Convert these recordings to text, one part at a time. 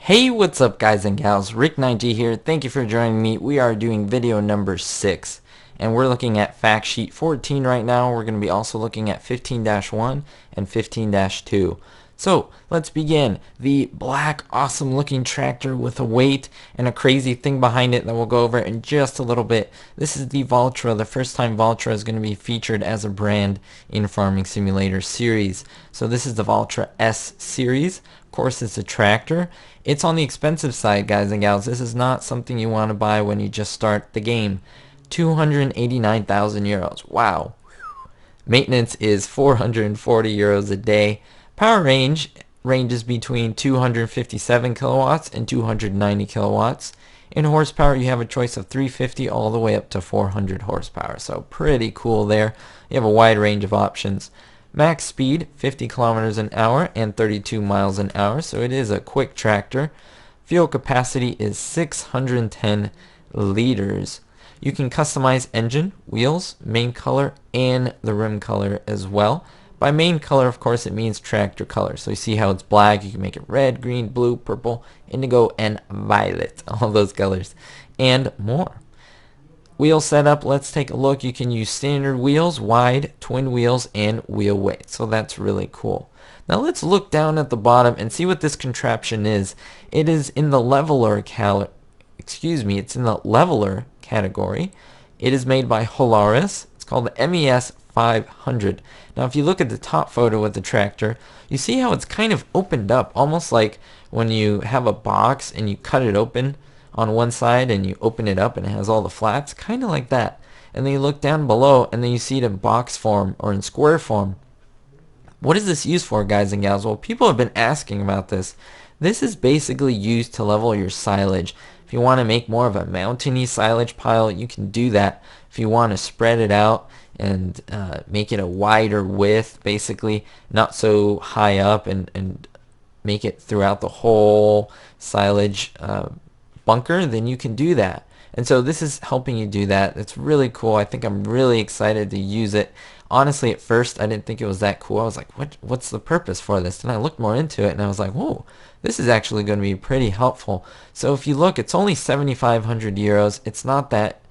Hey, what's up guys and gals? Rick9G here. Thank you for joining me. We are doing video number 6 and we're looking at Factsheet 14 right now. We're going to be also looking at 15-1 and 15-2. So let's begin. The black awesome looking tractor with a weight and a crazy thing behind it that we'll go over in just a little bit. This is the Valtra, the first time Valtra is going to be featured as a brand in Farming Simulator series. So this is the Valtra S series. Of course, it's a tractor. It's on the expensive side, guys and gals. This is not something you want to buy when you just start the game. 289,000 euros. Wow. Maintenance is 440 euros a day. Power range ranges between 257 kilowatts and 290 kilowatts. In horsepower, you have a choice of 350 all the way up to 400 horsepower. So pretty cool there. You have a wide range of options. Max speed 50 kilometers an hour and 32 miles an hour, so it is a quick tractor. Fuel capacity is 610 liters. You can customize engine, wheels, main color, and the rim color as well. By main color, of course, it means tractor color. So you see how it's black, you can make it red, green, blue, purple, indigo, and violet. All those colors and more. Wheel setup, let's take a look. You can use standard wheels, wide, twin wheels, and wheel weight. So that's really cool. Now let's look down at the bottom and see what this contraption is. It is in the leveler it's in the leveler category. It is made by Polaris. It's called the MES 500. Now if you look at the top photo with the tractor, you see how it's kind of opened up, almost like when you have a box and you cut it open on one side and you open it up and it has all the flats, kind of like that. And then you look down below and then you see it in box form or in square form. What is this used for, guys and gals? Well, people have been asking about this. This is basically used to level your silage. If you want to make more of a mountainy silage pile, you can do that. If you want to spread it out and make it a wider width, basically not so high up, and make it throughout the whole silage bunker, then you can do that. And so this is helping you do that. It's really cool. I think I'm really excited to use it. Honestly, at first I didn't think it was that cool. I was like, what's the purpose for this? And I looked more into it and I was like, whoa, this is actually going to be pretty helpful. So if you look, it's only 7,500 euros. It's not that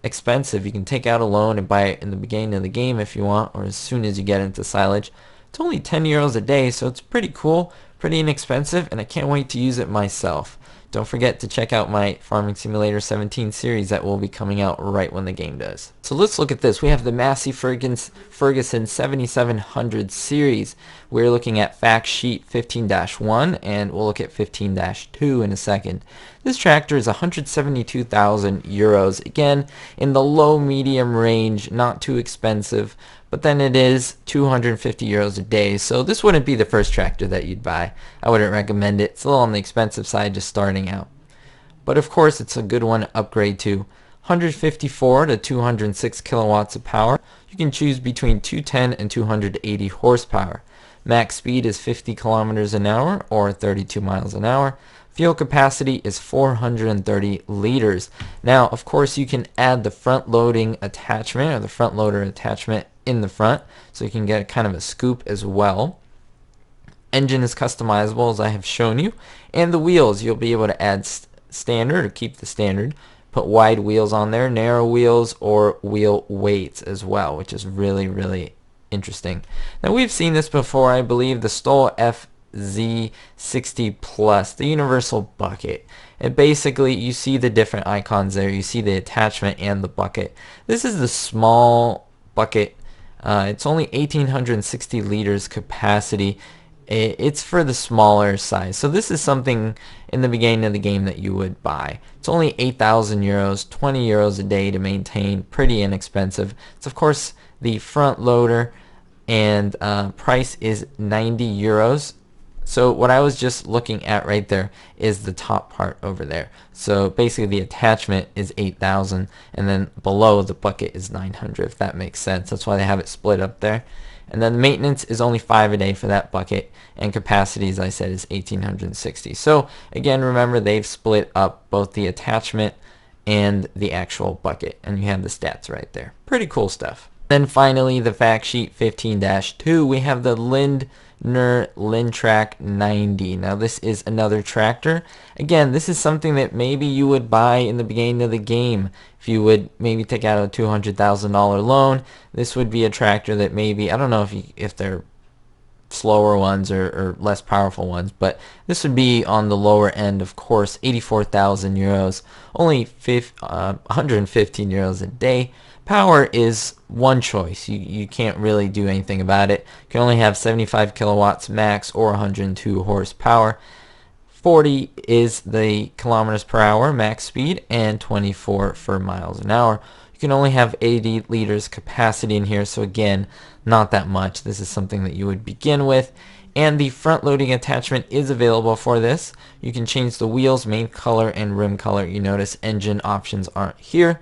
expensive. You can take out a loan and buy it in the beginning of the game if you want, or as soon as you get into silage. It's only 10 euros a day, so it's pretty cool, pretty inexpensive, and I can't wait to use it myself. Don't forget to check out my Farming Simulator 17 series that will be coming out right when the game does. So let's look at this. We have the Massey Ferguson 7700 series. We're looking at Factsheet 15-1 and we'll look at 15-2 in a second. This tractor is 172,000 euros. Again, in the low medium range, not too expensive. But then it is 250 euros a day, so this wouldn't be the first tractor that you'd buy. I wouldn't recommend it. It's a little on the expensive side just starting out. But of course, it's a good one to upgrade to. 154 to 206 kilowatts of power. You can choose between 210 and 280 horsepower. Max speed is 50 kilometers an hour or 32 miles an hour. Fuel capacity is 430 liters. Now, of course, you can add the front loading attachment or the front loader attachment in the front, so you can get kind of a scoop as well. Engine is customizable, as I have shown you, and the wheels, you'll be able to add standard or keep the standard, put wide wheels on there, narrow wheels, or wheel weights as well, which is really, really interesting. Now we've seen this before, I believe, the Stoll FZ60 Plus, the universal bucket. And basically you see the different icons there, you see the attachment and the bucket. This is the small bucket. It's only 1,860 liters capacity. It's for the smaller size. So this is something in the beginning of the game that you would buy. It's only 8,000 euros, 20 euros a day to maintain. Pretty inexpensive. It's of course the front loader, and price is 90 euros. So what I was just looking at right there is the top part over there. So basically the attachment is 8,000 and then below the bucket is 900, if that makes sense. That's why they have it split up there. And then the maintenance is only 5 a day for that bucket, and capacity, as I said, is 1,860. So again, remember they've split up both the attachment and the actual bucket, and you have the stats right there. Pretty cool stuff. Then finally, the fact sheet 15-2, we have the Lindner Lintrac 90. Now this is another tractor. Again, this is something that maybe you would buy in the beginning of the game. If you would maybe take out a $200,000 loan, this would be a tractor that maybe, I don't know if they're slower ones or less powerful ones, but this would be on the lower end, of course. 84,000 euros, only 115 euros a day. Power is one choice. You can't really do anything about it. You can only have 75 kilowatts max or 102 horsepower. 40 is the kilometers per hour max speed, and 24 for miles an hour. You can only have 80 liters capacity in here, so again, not that much. This is something that you would begin with. And the front loading attachment is available for this. You can change the wheels, main color, and rim color. You notice engine options aren't here.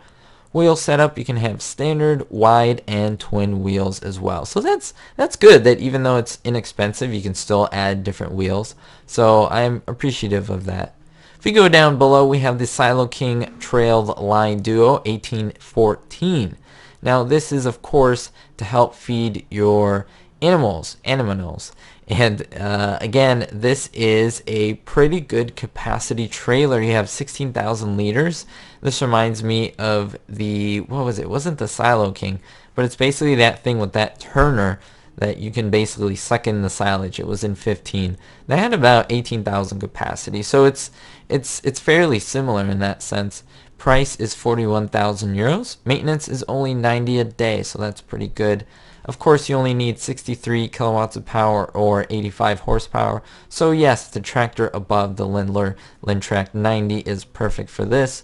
Wheel setup, you can have standard, wide, and twin wheels as well. So that's good that even though it's inexpensive, you can still add different wheels. So I'm appreciative of that. If we go down below, we have the Silo King Trailed Line Duo 1814. Now this is, of course, to help feed your animals. And again, this is a pretty good capacity trailer. You have 16,000 liters. This reminds me of the, what was it? It wasn't the Silo King, but it's basically that thing with that turner that you can basically suck in the silage. It was in 15. That had about 18,000 capacity, so it's fairly similar in that sense. Price is 41,000 euros. Maintenance is only 90 a day, so that's pretty good. Of course, you only need 63 kilowatts of power or 85 horsepower. So yes, the tractor above the Lindner Lintrac 90 is perfect for this.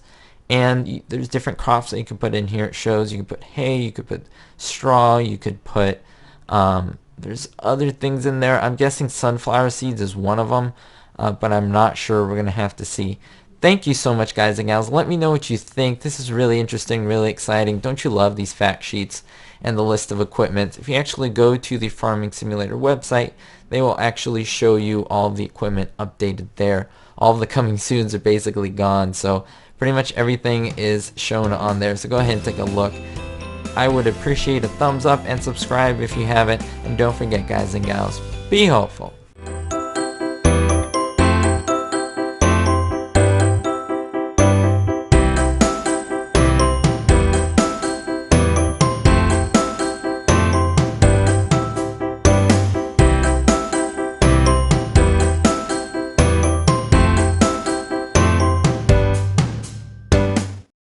And there's different crops that you can put in here. It shows you can put hay, you could put straw, you could put there's other things in there. I'm guessing sunflower seeds is one of them, but I'm not sure. We're gonna have to see. Thank you so much, guys and gals. Let me know what you think. This is really interesting, really exciting. Don't you love these fact sheets and the list of equipment? If you actually go to the Farming Simulator website, they will actually show you all of the equipment updated there. All of the coming soons are basically gone, so pretty much everything is shown on there. So go ahead and take a look. I would appreciate a thumbs up and subscribe if you haven't. And don't forget, guys and gals, be hopeful.